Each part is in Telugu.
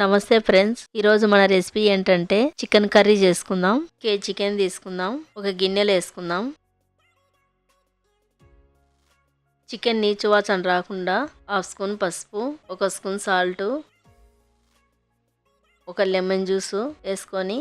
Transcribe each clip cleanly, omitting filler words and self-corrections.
నమస్తే ఫ్రెండ్స్, ఈరోజు మన రెసిపీ ఏంటంటే చికెన్ కర్రీ చేసుకుందాం. కేజీ చికెన్ తీసుకుందాం. ఒక గిన్నెలో వేసుకుందాం. చికెన్ నీచు వాసన రాకుండా హాఫ్ స్పూన్ పసుపు, ఒక స్పూన్ సాల్ట్, ఒక లెమన్ జ్యూస్ వేసుకొని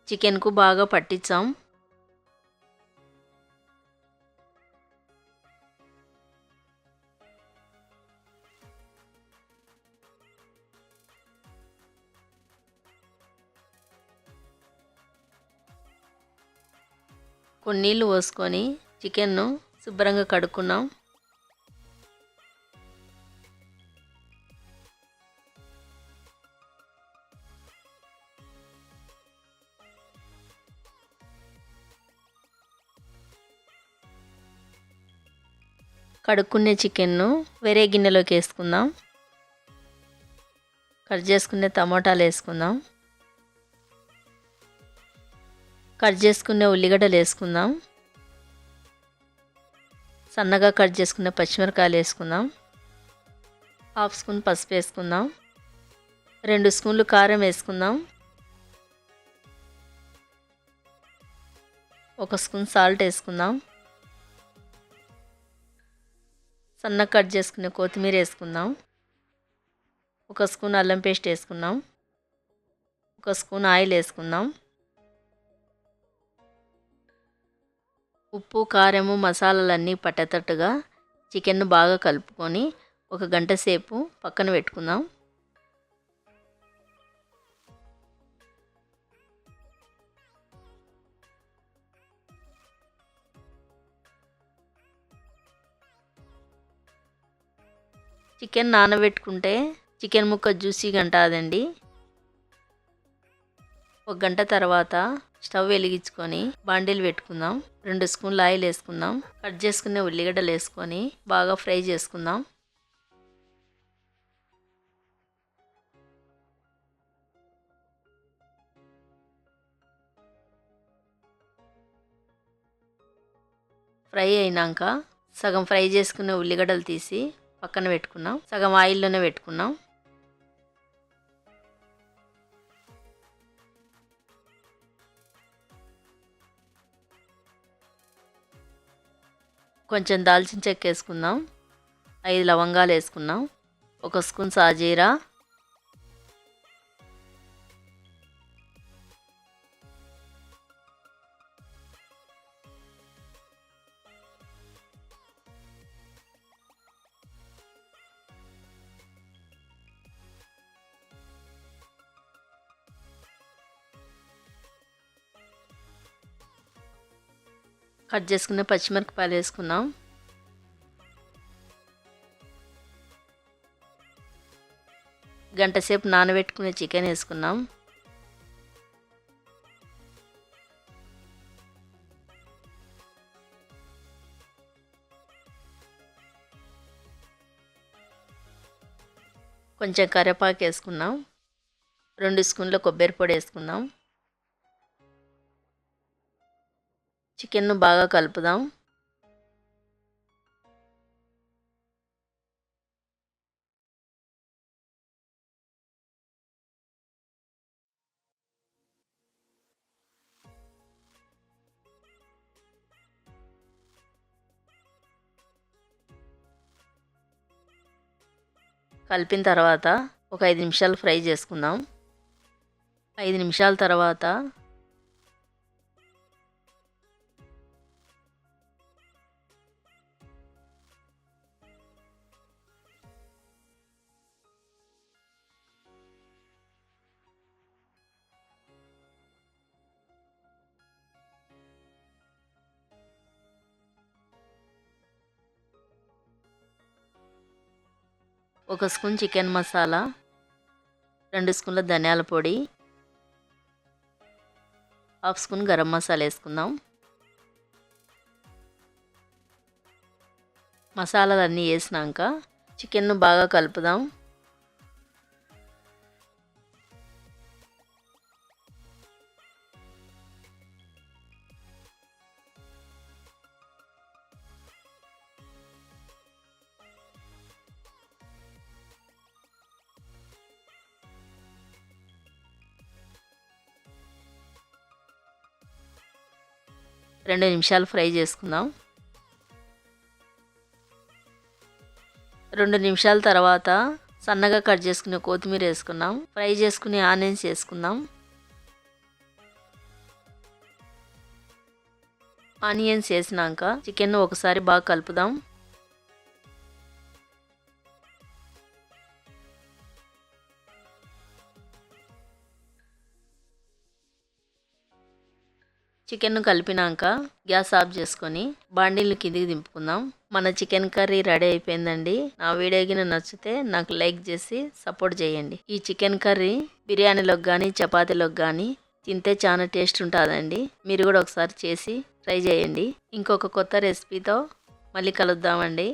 చికెన్కు బాగా పట్టించాం. కొన్ని నీళ్ళు పోసుకొని చికెన్ను శుభ్రంగా కడుక్కున్నాం. కడుక్కునే చికెన్ను వేరే గిన్నెలోకి వేసుకుందాం. కట్ చేసుకునే టమాటాలు వేసుకుందాం. కట్ చేసుకునే ఉల్లిగడ్డలు వేసుకుందాం. సన్నగా కట్ చేసుకునే పచ్చిమిరకాయలు వేసుకుందాం. హాఫ్ స్పూన్ పసుపు వేసుకుందాం. 2 స్పూన్లు కారం వేసుకుందాం. 1 స్పూన్ సాల్ట్ వేసుకుందాం. సన్నగా కట్ చేసుకునే కొత్తిమీర వేసుకుందాం. 1 స్పూన్ అల్లం పేస్ట్ వేసుకుందాం. 1 స్పూన్ ఆయిల్ వేసుకుందాం. ఉప్పు, కారము, మసాలాలన్నీ పట్టేటట్టుగా చికెన్ను బాగా కలుపుకొని 1 గంట సేపు పక్కన పెట్టుకుందాం. చికెన్ నానబెట్టుకుంటే చికెన్ ముక్క జ్యూసీగా ఉంటుందండి. 1 గంట తర్వాత స్టవ్ వెలిగించుకొని బాండీలు పెట్టుకుందాం. 2 స్పూన్ల ఆయిల్ వేసుకుందాం. కట్ చేసుకునే ఉల్లిగడ్డలు వేసుకొని బాగా ఫ్రై చేసుకుందాం. ఫ్రై అయినాక సగం ఫ్రై చేసుకునే ఉల్లిగడ్డలు తీసి పక్కన పెట్టుకున్నాం. సగం ఆయిల్లోనే పెట్టుకున్నాం. కొంచెం దాల్చిన చెక్క వేసుకుందాం. 5 లవంగాలు వేసుకున్నాం. 1 స్పూన్ సాజీరా, కట్ చేసుకున్న పచ్చిమిరపకాయలు వేసుకున్నాం. గంట సేపు నానబెట్టుకునే చికెన్ వేసుకున్నాం. కొంచెం కరివేపాకు వేసుకున్నాం. 2 స్పూన్ల కొబ్బరి పొడి వేసుకుందాం. చికెన్ను బాగా కలుపుదాం. కలిపిన తర్వాత ఒక 5 నిమిషాలు ఫ్రై చేసుకుందాం. 5 నిమిషాల తర్వాత ఒక స్పూన్ చికెన్ మసాలా, 2 స్పూన్ల ధనియాల పొడి, హాఫ్ స్పూన్ గరం మసాలా వేసుకుందాం. మసాలాలన్నీ వేసినాక చికెన్ను బాగా కలుపుదాం. రెండు నిమిషాలు ఫ్రై చేసుకుందాం. 2 నిమిషాల తర్వాత సన్నగా కట్ చేసుకునే కొత్తిమీర వేసుకుందాం. ఫ్రై చేసుకునే ఆనియన్స్ వేసుకుందాం. ఆనియన్స్ వేసినాక చికెన్ ఒకసారి బాగా కలుపుదాం. చికెన్ కలిపినాక గ్యాస్ ఆఫ్ చేసుకొని బాండీలు కిందికి దింపుకుందాం. మన చికెన్ కర్రీ రెడీ అయిపోయిందండి. నా వీడియో గిన నచ్చితే నాకు లైక్ చేసి సపోర్ట్ చేయండి. ఈ చికెన్ కర్రీ బిర్యానీలోకి కానీ చపాతీలోకి కానీ తింటే చాలా టేస్ట్ ఉంటుందండి. మీరు కూడా ఒకసారి చేసి ట్రై చేయండి. ఇంకొక కొత్త రెసిపీతో మళ్ళీ కలుద్దామండి.